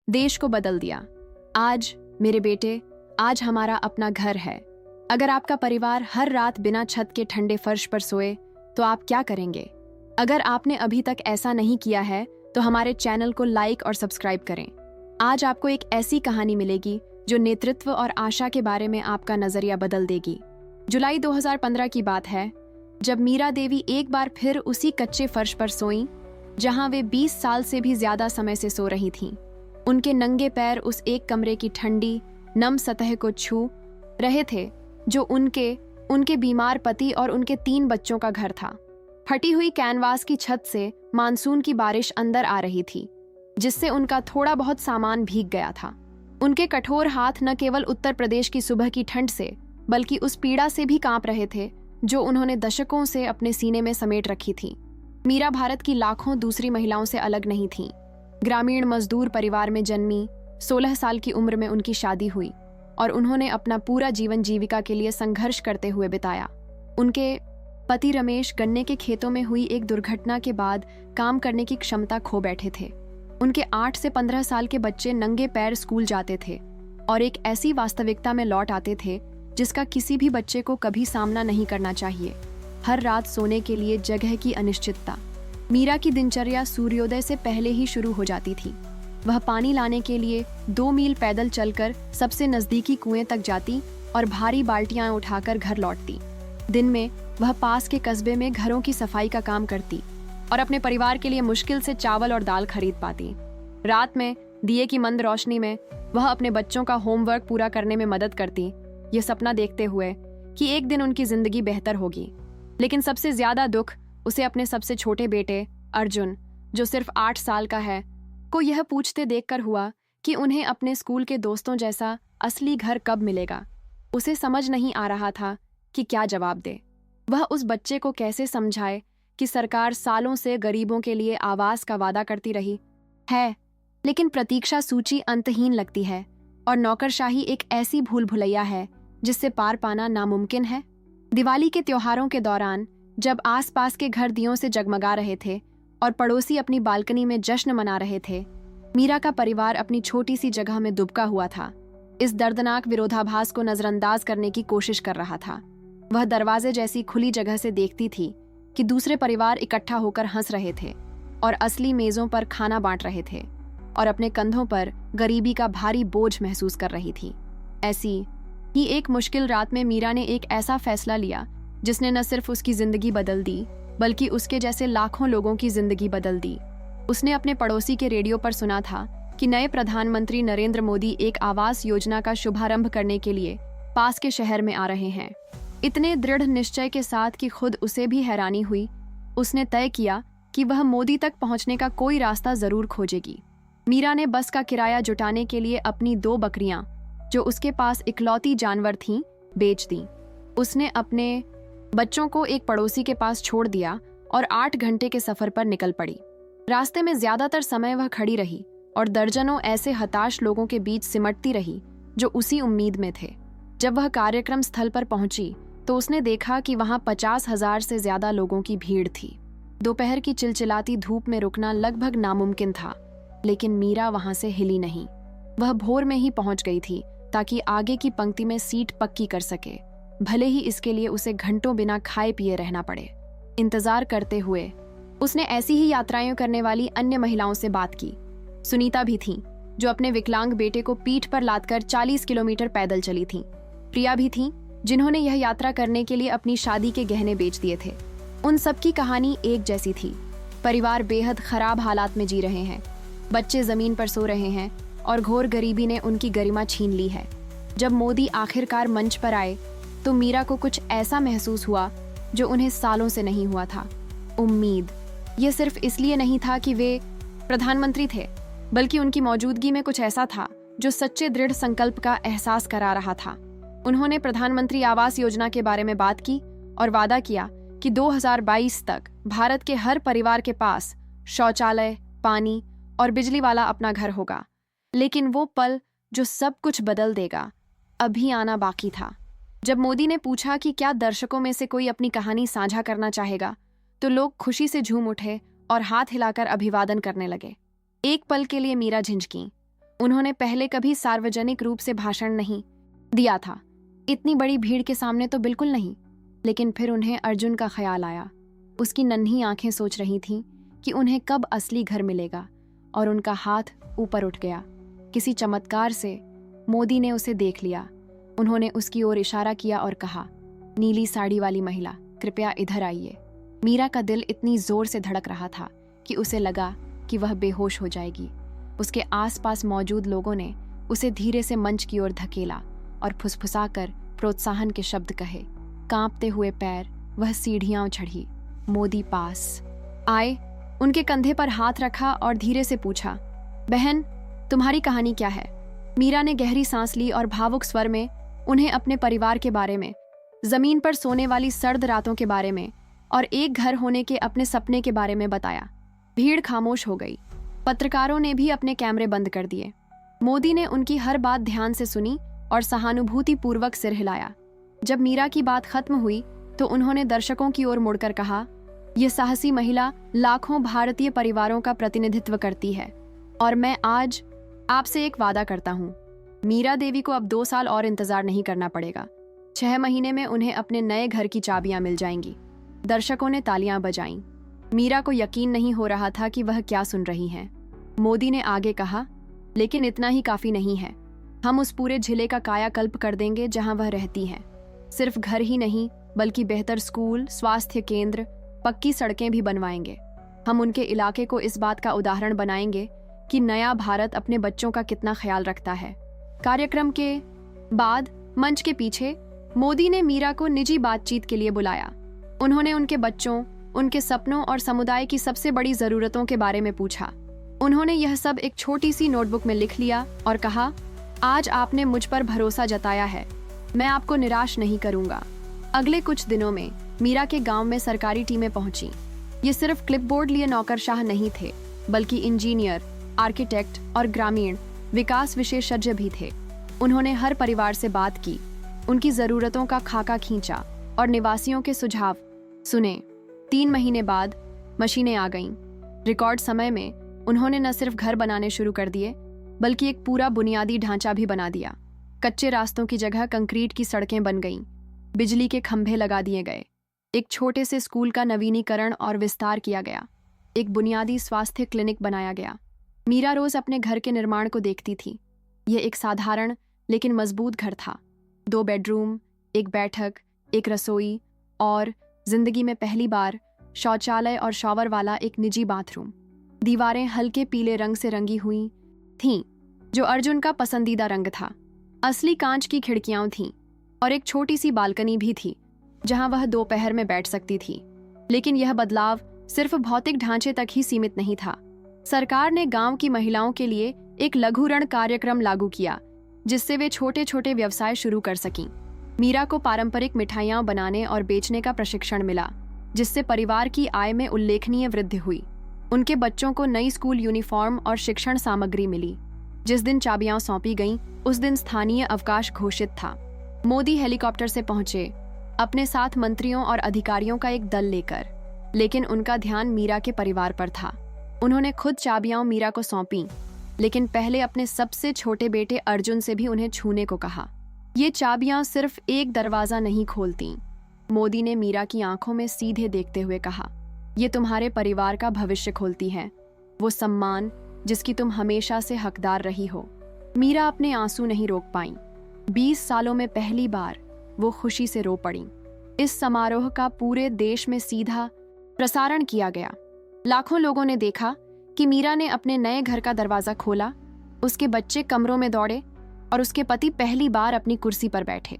देश को बदल दिया। आज मेरे बेटे, आज हमारा अपना घर है। अगर आपका परिवार हर रात बिना छत के ठंडे फर्श पर सोए तो आप क्या करेंगे? अगर आपने अभी तक ऐसा नहीं किया है तो हमारे चैनल को लाइक और सब्सक्राइब करें। आज आपको एक ऐसी कहानी मिलेगी जो नेतृत्व और आशा के बारे में आपका नजरिया बदल देगी। जुलाई 2015 की बात है, जब मीरा देवी एक बार फिर उसी कच्चे फर्श पर सोईं जहां वे 20 साल से भी ज्यादा समय से सो रही थीं। उनके नंगे पैर उस एक कमरे की ठंडी नम सतह को छू रहे थे जो उनके बीमार पति और उनके 3 बच्चों का घर था। फटी हुई कैनवास की छत से मानसून की बारिश अंदर आ रही थी, जिससे उनका थोड़ा बहुत सामान भीग गया था। उनके कठोर हाथ न केवल उत्तर प्रदेश की सुबह की ठंड से बल्कि उस पीड़ा से भी कांप रहे थे जो उन्होंने दशकों से अपने सीने में समेट रखी थी। मीरा भारत की लाखों दूसरी महिलाओं से अलग नहीं थीं। ग्रामीण मजदूर परिवार में जन्मी, 16 साल की उम्र में उनकी शादी हुई और उन्होंने अपना पूरा जीवन जीविका के लिए संघर्ष करते हुए बिताया। उनके पति रमेश गन्ने के खेतों में हुई एक दुर्घटना के बाद काम करने की क्षमता खो बैठे थे। उनके 8 से 15 साल के बच्चे नंगे पैर स्कूल जाते थे और एक ऐसी वास्तविकता में लौट आते थे जिसका किसी भी बच्चे को कभी सामना नहीं करना चाहिए। हर रात सोने के लिए जगह की अनिश्चितता। मीरा की दिनचर्या सूर्योदय से पहले ही शुरू हो जाती थी। वह पानी लाने के लिए 2 मील पैदल चलकर सबसे नजदीकी कुएं तक जाती और भारी बाल्टियां उठाकर घर लौटती। दिन में वह पास के कस्बे में घरों की सफाई का काम करती और अपने परिवार के लिए मुश्किल से चावल और दाल खरीद पाती। रात में दिए की मंद रोशनी में वह अपने बच्चों का होमवर्क पूरा करने में मदद करती, ये सपना देखते हुए कि एक दिन उनकी जिंदगी बेहतर होगी। लेकिन सबसे ज्यादा दुख उसे अपने सबसे छोटे बेटे अर्जुन, जो सिर्फ 8 साल का है, को यह पूछते देखकर हुआ कि उन्हें अपने स्कूल के दोस्तों जैसा असली घर कब मिलेगा। उसे समझ नहीं आ रहा था कि क्या जवाब दे। वह उस बच्चे को कैसे समझाए कि सरकार सालों से गरीबों के लिए आवास का वादा करती रही है, लेकिन प्रतीक्षा सूची अंतहीन लगती है और नौकरशाही एक ऐसी भूल भुलैया है जिससे पार पाना नामुमकिन है। दिवाली के त्योहारों के दौरान जब आसपास के घर दियों से जगमगा रहे थे और पड़ोसी अपनी बालकनी में जश्न मना रहे थे, मीरा का परिवार अपनी छोटी सी जगह में दुबका हुआ था। इस दर्दनाक विरोधाभास को नजरअंदाज करने की कोशिश कर रहा था। वह दरवाजे जैसी खुली जगह से देखती थी कि दूसरे परिवार इकट्ठा होकर हंस रहे थे और असली मेजों पर खाना बांट रहे थे और अपने कंधों पर गरीबी का भारी बोझ महसूस कर रही थी। ऐसी ही एक मुश्किल रात में मीरा ने एक ऐसा फैसला लिया जिसने न सिर्फ उसकी जिंदगी बदल दी बल्कि उसके जैसे लाखों लोगों की जिंदगी बदल दी। उसने अपने पड़ोसी के रेडियो पर सुना था कि नए प्रधानमंत्री नरेंद्र मोदी एक आवास योजना का शुभारंभ करने के लिए पास के शहर में आ रहे हैं। इतने दृढ़ निश्चय के साथ कि खुद उसे भी हैरानी हुई, उसने तय किया कि वह मोदी तक पहुंचने का कोई रास्ता जरूर खोजेगी। मीरा ने बस का किराया जुटाने के लिए अपनी 2 बकरियां, जो उसके पास इकलौती जानवर थीं, बेच दी। उसने अपने बच्चों को एक पड़ोसी के पास छोड़ दिया और 8 घंटे के सफर पर निकल पड़ी। रास्ते में ज्यादातर समय वह खड़ी रही और दर्जनों ऐसे हताश लोगों के बीच सिमटती रही जो उसी उम्मीद में थे। जब वह कार्यक्रम स्थल पर पहुंची तो उसने देखा कि वहां 50,000 से ज्यादा लोगों की भीड़ थी। दोपहर की चिलचिलाती धूप में रुकना लगभग नामुमकिन था, लेकिन मीरा वहां से हिली नहीं। वह भोर में ही पहुंच गई थी ताकि आगे की पंक्ति में सीट पक्की कर सके, भले ही इसके लिए उसे घंटों बिना खाए पिए रहना पड़े। इंतजार करते हुए उसने ऐसी ही यात्राएं करने वाली अन्य महिलाओं से बात की। सुनीता भी थी, जो अपने विकलांग बेटे को पीठ पर लादकर 40 किलोमीटर पैदल चली थीं। प्रिया भी थी, जिन्होंने यह यात्रा करने के लिए अपनी शादी के गहने बेच दिए थे। उन सबकी कहानी एक जैसी थी। परिवार बेहद खराब हालात में जी रहे हैं, बच्चे जमीन पर सो रहे हैं और घोर गरीबी ने उनकी गरिमा छीन ली है। जब मोदी आखिरकार मंच पर आए तो मीरा को कुछ ऐसा महसूस हुआ जो उन्हें सालों से नहीं हुआ था। उम्मीद। ये सिर्फ इसलिए नहीं था कि वे प्रधानमंत्री थे, बल्कि उनकी मौजूदगी में कुछ ऐसा था जो सच्चे दृढ़ संकल्प का एहसास करा रहा था। उन्होंने प्रधानमंत्री आवास योजना के बारे में बात की और वादा किया कि 2022 तक भारत के हर परिवार के पास शौचालय, पानी और बिजली वाला अपना घर होगा। लेकिन वो पल जो सब कुछ बदल देगा अभी आना बाकी था। जब मोदी ने पूछा कि क्या दर्शकों में से कोई अपनी कहानी साझा करना चाहेगा, तो लोग खुशी से झूम उठे और हाथ हिलाकर अभिवादन करने लगे। एक पल के लिए मीरा झिंझकी। उन्होंने पहले कभी सार्वजनिक रूप से भाषण नहीं दिया था, इतनी बड़ी भीड़ के सामने तो बिल्कुल नहीं। लेकिन फिर उन्हें अर्जुन का ख्याल आया। उसकी नन्ही आंखें सोच रही थीं कि उन्हें कब असली घर मिलेगा, और उनका हाथ ऊपर उठ गया। किसी चमत्कार से मोदी ने उसे देख लिया। उन्होंने उसकी ओर इशारा किया और कहा, नीली साड़ी वाली महिला, कृपया इधर आइए। मीरा का दिल इतनी जोर से धड़क रहा था कि उसे लगा कि वह बेहोश हो जाएगी। उसके आसपास मौजूद लोगों ने उसे धीरे से मंच की ओर धकेला और फुसफुसाकर प्रोत्साहन के शब्द कहे। कांपते हुए पैर वह सीढ़ियां चढ़ी। मोदी पास आए, उनके कंधे पर हाथ रखा और धीरे से पूछा, बहन, तुम्हारी कहानी क्या है? मीरा ने गहरी सांस ली और भावुक स्वर में उन्हें अपने परिवार के बारे में, जमीन पर सोने वाली सर्द रातों के बारे में और एक घर होने के अपने सपने के बारे में बताया। भीड़ खामोश हो गई। पत्रकारों ने भी अपने कैमरे बंद कर दिए। मोदी ने उनकी हर बात ध्यान से सुनी और सहानुभूतिपूर्वक सिर हिलाया। जब मीरा की बात खत्म हुई तो उन्होंने दर्शकों की ओर मुड़कर कहा, यह साहसी महिला लाखों भारतीय परिवारों का प्रतिनिधित्व करती है, और मैं आज आपसे एक वादा करता हूँ, मीरा देवी को अब 2 साल और इंतजार नहीं करना पड़ेगा। 6 महीने में उन्हें अपने नए घर की चाबियां मिल जाएंगी। दर्शकों ने तालियां बजाईं। मीरा को यकीन नहीं हो रहा था कि वह क्या सुन रही हैं। मोदी ने आगे कहा, लेकिन इतना ही काफी नहीं है। हम उस पूरे जिले का कायाकल्प कर देंगे जहां वह रहती हैं। सिर्फ घर ही नहीं, बल्कि बेहतर स्कूल, स्वास्थ्य केंद्र, पक्की सड़कें भी बनवाएंगे। हम उनके इलाके को इस बात का उदाहरण बनाएंगे कि नया भारत अपने बच्चों का कितना ख्याल रखता है। कार्यक्रम के बाद मंच के पीछे मोदी ने मीरा को निजी बातचीत के लिए बुलाया। उन्होंने उनके बच्चों, उनके सपनों और समुदाय की सबसे बड़ी जरूरतों के बारे में पूछा। उन्होंने यह सब एक छोटी सी नोटबुक में लिख लिया और कहा, आज आपने मुझ पर भरोसा जताया है, मैं आपको निराश नहीं करूंगा। अगले कुछ दिनों में मीरा के गांव में सरकारी टीमें पहुंची। ये सिर्फ क्लिपबोर्ड लिए नौकरशाह नहीं थे, बल्कि इंजीनियर, आर्किटेक्ट और ग्रामीण विकास विशेषज्ञ भी थे। उन्होंने हर परिवार से बात की, उनकी जरूरतों का खाका खींचा और निवासियों के सुझाव सुने। 3 महीने बाद मशीनें आ गईं। रिकॉर्ड समय में उन्होंने न सिर्फ घर बनाने शुरू कर दिए, बल्कि एक पूरा बुनियादी ढांचा भी बना दिया। कच्चे रास्तों की जगह कंक्रीट की सड़कें बन गईं, बिजली के खंभे लगा दिए गए, एक छोटे से स्कूल का नवीनीकरण और विस्तार किया गया, एक बुनियादी स्वास्थ्य क्लिनिक बनाया गया। मीरा रोज अपने घर के निर्माण को देखती थी। यह एक साधारण लेकिन मजबूत घर था। 2 बेडरूम, एक बैठक, एक रसोई और जिंदगी में पहली बार शौचालय और शॉवर वाला एक निजी बाथरूम। दीवारें हल्के पीले रंग से रंगी हुई थीं, जो अर्जुन का पसंदीदा रंग था। असली कांच की खिड़कियां थीं और एक छोटी सी बालकनी भी थी जहां वह दोपहर में बैठ सकती थी। लेकिन यह बदलाव सिर्फ भौतिक ढांचे तक ही सीमित नहीं था। सरकार ने गांव की महिलाओं के लिए एक लघु ऋण कार्यक्रम लागू किया, जिससे वे छोटे छोटे व्यवसाय शुरू कर सकीं। मीरा को पारंपरिक मिठाइयां बनाने और बेचने का प्रशिक्षण मिला, जिससे परिवार की आय में उल्लेखनीय वृद्धि हुई। उनके बच्चों को नई स्कूल यूनिफॉर्म और शिक्षण सामग्री मिली। जिस दिन चाबियां सौंपी गईं, उस दिन स्थानीय अवकाश घोषित था। मोदी हेलीकॉप्टर से पहुंचे, अपने साथ मंत्रियों और अधिकारियों का एक दल लेकर, लेकिन उनका ध्यान मीरा के परिवार पर था। उन्होंने खुद चाबियां मीरा को सौंपीं, लेकिन पहले अपने सबसे छोटे बेटे अर्जुन से भी उन्हें छूने को कहा। ये चाबियां सिर्फ एक दरवाजा नहीं खोलती, मोदी ने मीरा की आंखों में सीधे देखते हुए कहा। ये तुम्हारे परिवार का भविष्य खोलती हैं, वो सम्मान जिसकी तुम हमेशा से हकदार रही हो। मीरा अपने आंसू नहीं रोक पाईं। 20 सालों में पहली बार वो खुशी से रो पड़ीं। इस समारोह का पूरे देश में सीधा प्रसारण किया गया। लाखों लोगों ने देखा कि मीरा ने अपने नए घर का दरवाजा खोला, उसके बच्चे कमरों में दौड़े और उसके पति पहली बार अपनी कुर्सी पर बैठे।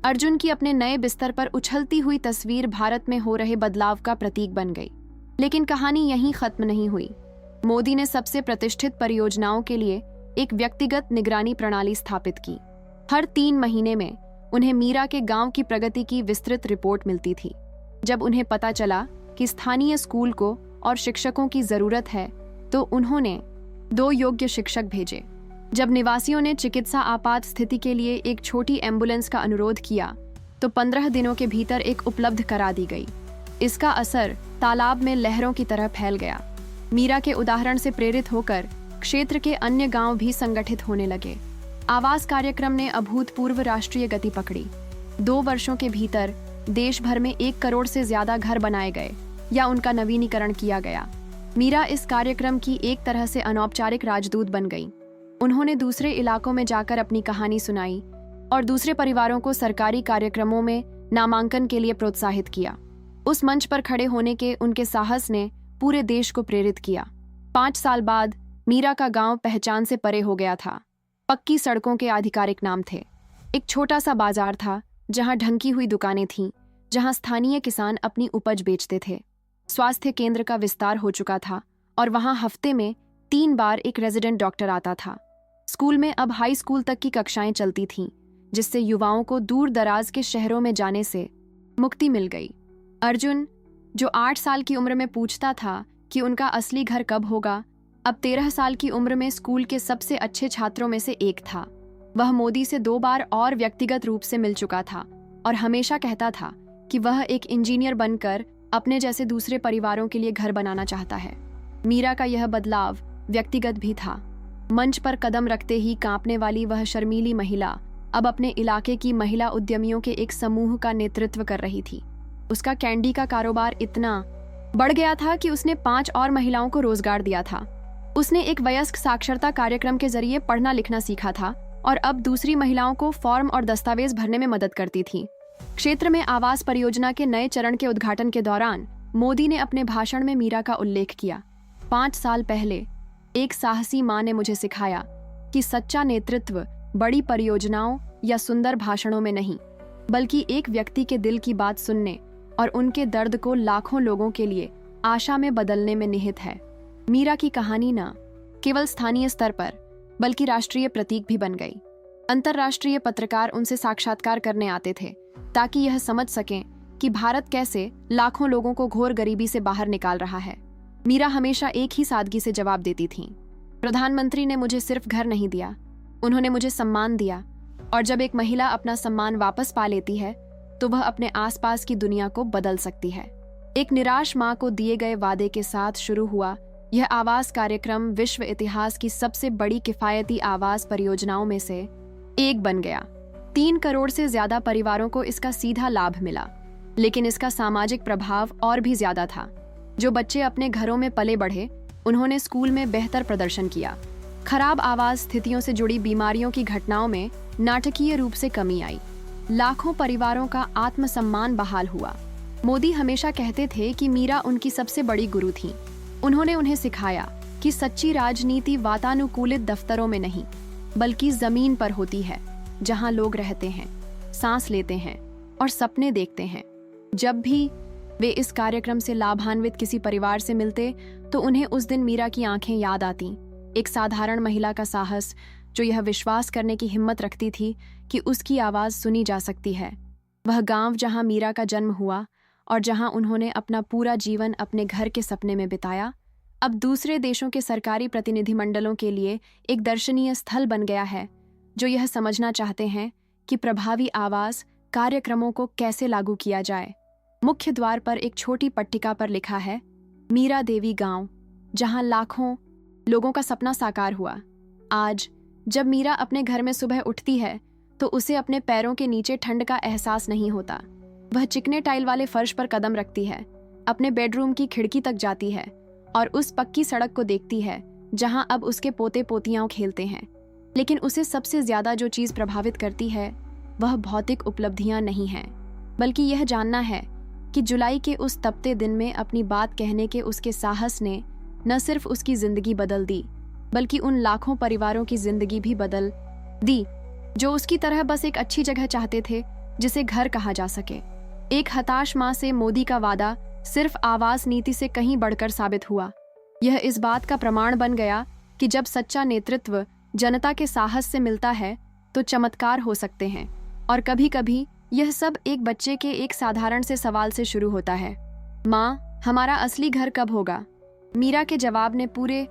अर्जुन की अपने नए बिस्तर पर उछलती हुई तस्वीर भारत में हो रहे बदलाव का प्रतीक बन गई। लेकिन कहानी यहीं खत्म नहीं हुई। मोदी ने सबसे प्रतिष्ठित परियोजनाओं के लिए एक व्यक्तिगत निगरानी प्रणाली स्थापित की। हर 3 महीने में उन्हें मीरा के गांव की प्रगति की विस्तृत रिपोर्ट मिलती थी। जब उन्हें पता चला कि स्थानीय स्कूल को और शिक्षकों की जरूरत है, तो उन्होंने 2 योग्य शिक्षक भेजे। जब निवासियों ने चिकित्सा आपात स्थिति के लिए एक छोटी एम्बुलेंस का अनुरोध किया, तो 15 दिनों के भीतर एक उपलब्ध करा दी गई। इसका असर तालाब में लहरों की तरह फैल गया। मीरा के उदाहरण से प्रेरित होकर क्षेत्र के अन्य गांव भी संगठित होने लगे। आवास कार्यक्रम ने अभूतपूर्व राष्ट्रीय गति पकड़ी। 2 वर्षों के भीतर देश भर में 1 करोड़ से ज्यादा घर बनाए गए या उनका नवीनीकरण किया गया। मीरा इस कार्यक्रम की एक तरह से अनौपचारिक राजदूत बन गई। उन्होंने दूसरे इलाकों में जाकर अपनी कहानी सुनाई और दूसरे परिवारों को सरकारी कार्यक्रमों में नामांकन के लिए प्रोत्साहित किया। उस मंच पर खड़े होने के उनके साहस ने पूरे देश को प्रेरित किया। 5 साल बाद मीरा का गांव पहचान से परे हो गया था। पक्की सड़कों के आधिकारिक नाम थे। एक छोटा सा बाजार था जहां ढंकी हुई दुकानें थीं, जहां स्थानीय किसान अपनी उपज बेचते थे। स्वास्थ्य केंद्र का विस्तार हो चुका था और वहां हफ्ते में 3 बार एक रेजिडेंट डॉक्टर आता था। स्कूल में अब हाई स्कूल तक की कक्षाएं चलती थीं, जिससे युवाओं को दूर दराज के शहरों में जाने से मुक्ति मिल गई। अर्जुन, जो 8 साल की उम्र में पूछता था कि उनका असली घर कब होगा, अब 13 साल की उम्र में स्कूल के सबसे अच्छे छात्रों में से एक था। वह मोदी से 2 बार और व्यक्तिगत रूप से मिल चुका था और हमेशा कहता था कि वह एक इंजीनियर बनकर अपने जैसे दूसरे परिवारों के लिए घर बनाना चाहता है। मीरा का यह बदलाव व्यक्तिगत भी था। मंच पर कदम रखते ही कांपने वाली वह शर्मीली महिला अब अपने इलाके की महिला उद्यमियों के एक समूह का नेतृत्व कर रही थी। उसका कैंडी का कारोबार इतना बढ़ गया था कि उसने 5 और महिलाओं को रोजगार दिया था। उसने एक वयस्क साक्षरता कार्यक्रम के जरिए पढ़ना लिखना सीखा था और अब दूसरी महिलाओं को फॉर्म और दस्तावेज भरने में मदद करती थी। क्षेत्र में आवास परियोजना के नए चरण के उद्घाटन के दौरान मोदी ने अपने भाषण में मीरा का उल्लेख किया। 5 साल पहले एक साहसी मां ने मुझे सिखाया कि सच्चा नेतृत्व बड़ी परियोजनाओं या सुंदर भाषणों में नहीं, बल्कि एक व्यक्ति के दिल की बात सुनने और उनके दर्द को लाखों लोगों के लिए आशा में बदलने में निहित है। मीरा की कहानी न केवल स्थानीय स्तर पर बल्कि राष्ट्रीय प्रतीक भी बन गई। अंतर्राष्ट्रीय पत्रकार उनसे साक्षात्कार करने आते थे ताकि यह समझ सकें कि भारत कैसे लाखों लोगों को घोर गरीबी से बाहर निकाल रहा है। मीरा हमेशा एक ही सादगी से जवाब देती थीं। प्रधानमंत्री ने मुझे सिर्फ घर नहीं दिया, उन्होंने मुझे सम्मान दिया, और जब एक महिला अपना सम्मान वापस पा लेती है तो वह अपने आसपास की दुनिया को बदल सकती है। एक निराश मां को दिए गए वादे के साथ शुरू हुआ यह आवास कार्यक्रम विश्व इतिहास की सबसे बड़ी किफायती आवास परियोजनाओं में से एक बन गया। 3 करोड़ से ज्यादा परिवारों को इसका सीधा लाभ मिला, लेकिन इसका सामाजिक प्रभाव और भी ज्यादा था। जो बच्चे अपने घरों में पले बढ़े, उन्होंने स्कूल में बेहतर प्रदर्शन किया। खराब आवास स्थितियों से जुड़ी बीमारियों की घटनाओं में नाटकीय रूप से कमी आई। लाखों परिवारों का आत्मसम्मान बहाल हुआ। मोदी हमेशा कहते थे कि मीरा उनकी सबसे बड़ी गुरु थीं। उन्होंने उन्हें सिखाया कि सच्ची राजनीति वातानुकूलित दफ्तरों में नहीं, बल्कि जमीन पर होती है, जहां लोग रहते हैं, सांस लेते हैं और सपने देखते हैं। जब भी वे इस कार्यक्रम से लाभान्वित किसी परिवार से मिलते तो उन्हें उस दिन मीरा की आंखें याद आती। एक साधारण महिला का साहस जो यह विश्वास करने की हिम्मत रखती थी कि उसकी आवाज सुनी जा सकती है। वह गांव जहां मीरा का जन्म हुआ और जहां उन्होंने अपना पूरा जीवन अपने घर के सपने में बिताया, अब दूसरे देशों के सरकारी प्रतिनिधिमंडलों के लिए एक दर्शनीय स्थल बन गया है, जो यह समझना चाहते हैं कि प्रभावी आवास कार्यक्रमों को कैसे लागू किया जाए। मुख्य द्वार पर एक छोटी पट्टिका पर लिखा है, मीरा देवी गांव, जहां लाखों लोगों का सपना साकार हुआ। आज जब मीरा अपने घर में सुबह उठती है तो उसे अपने पैरों के नीचे ठंड का एहसास नहीं होता। वह चिकने टाइल वाले फर्श पर कदम रखती है, अपने बेडरूम की खिड़की तक जाती है और उस पक्की सड़क को देखती है जहां अब उसके पोते पोतियां खेलते हैं। लेकिन उसे सबसे ज्यादा जो चीज प्रभावित करती है वह भौतिक उपलब्धियां नहीं हैं, बल्कि यह जानना है कि जुलाई के उस तपते दिन में अपनी बात कहने के उसके साहस ने न सिर्फ उसकी जिंदगी बदल दी, बल्कि उन लाखों परिवारों की जिंदगी भी बदल दी जो उसकी तरह बस एक अच्छी जगह चाहते थे जिसे घर कहा जा सके। एक हताश मां से मोदी का वादा सिर्फ आवास नीति से कहीं बढ़कर साबित हुआ। यह इस बात का प्रमाण बन गया कि जब सच्चा नेतृत्व जनता के साहस से मिलता है तो चमत्कार हो सकते हैं। और कभी कभी यह सब एक बच्चे के एक साधारण से सवाल से शुरू होता है, माँ, हमारा असली घर कब होगा? मीरा के जवाब ने पूरे